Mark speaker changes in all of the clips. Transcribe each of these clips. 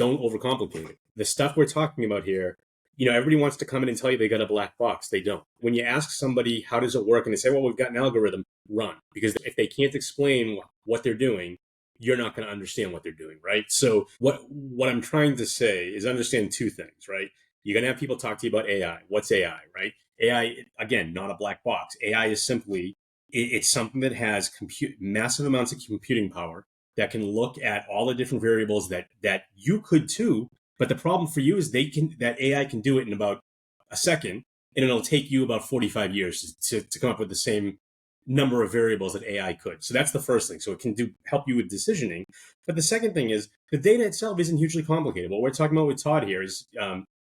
Speaker 1: don't overcomplicate it. The stuff we're talking about here, everybody wants to come in and tell you they got a black box. They don't. When you ask somebody, how does it work? And they say, well, we've got an algorithm, run. Because if they can't explain what they're doing, you're not going to understand what they're doing, right? So what I'm trying to say is understand two things, right? You're going to have people talk to you about AI. What's AI, right? AI, again, not a black box. AI is simply, it's something that has massive amounts of computing power that can look at all the different variables that you could too. But the problem for you is that AI can do it in about a second, and it'll take you about 45 years to come up with the same number of variables that AI could. So that's the first thing. So it can help you with decisioning. But the second thing is the data itself isn't hugely complicated. What we're talking about with Todd here is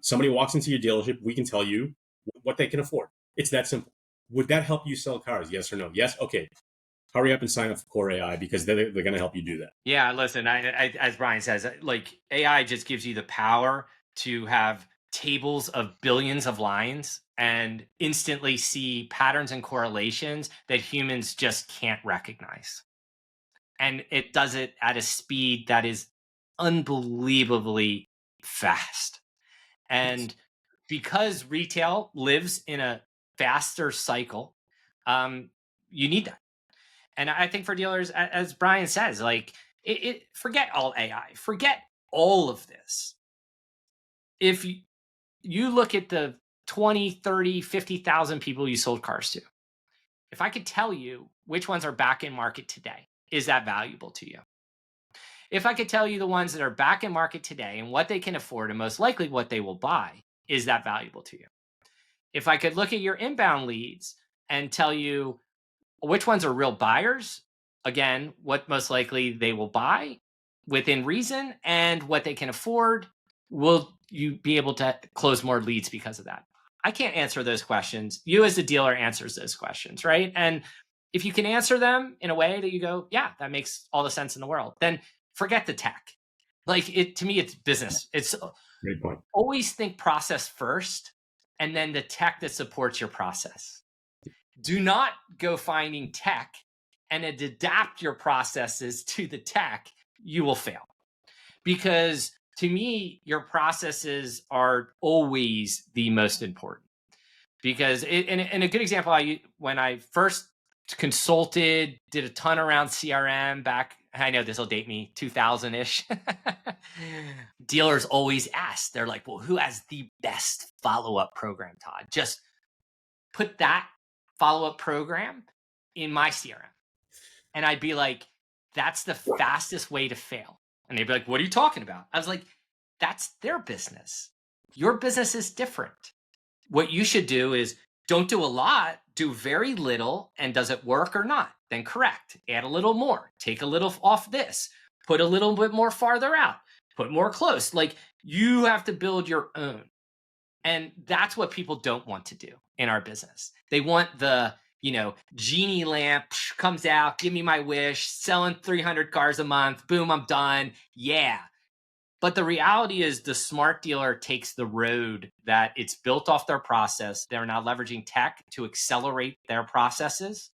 Speaker 1: somebody walks into your dealership, we can tell you what they can afford. It's that simple. Would that help you sell cars? Yes or no? Yes. Okay. Hurry up and sign up for QoreAI because they're going to help you do that.
Speaker 2: Yeah, listen, I as Brian says, like AI just gives you the power to have tables of billions of lines and instantly see patterns and correlations that humans just can't recognize. And it does it at a speed that is unbelievably fast. And because retail lives in a faster cycle, you need that. And I think for dealers, as Brian says, like forget all AI, forget all of this. If you look at the 20, 30, 50,000 people you sold cars to, if I could tell you which ones are back in market today, is that valuable to you? If I could tell you the ones that are back in market today and what they can afford and most likely what they will buy, is that valuable to you? If I could look at your inbound leads and tell you which ones are real buyers, again, what most likely they will buy within reason and what they can afford, will you be able to close more leads because of that? I can't answer those questions. You as the dealer answers those questions, right? And if you can answer them in a way that you go, yeah, that makes all the sense in the world, then forget the tech. Like to me, it's business. It's
Speaker 1: Great point.
Speaker 2: Always think process first and then the tech that supports your process. Do not go finding tech and adapt your processes to the tech. You will fail. Because to me, your processes are always the most important. Because and a good example, when I first consulted, did a ton around CRM back, I know this will date me, 2000-ish. Dealers always ask, they're like, well, who has the best follow-up program, Todd? Just put that follow-up program in my CRM. And I'd be like, that's the fastest way to fail. And they'd be like, what are you talking about? I was like, that's their business. Your business is different. What you should do is don't do a lot, do very little, and does it work or not? Then correct, add a little more, take a little off this, put a little bit more farther out, put more close. Like you have to build your own. And that's what people don't want to do in our business. They want the, genie lamp comes out, give me my wish, selling 300 cars a month, boom, I'm done. Yeah. But the reality is the smart dealer takes the road that it's built off their process. They're now leveraging tech to accelerate their processes.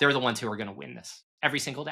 Speaker 2: They're the ones who are going to win this every single day.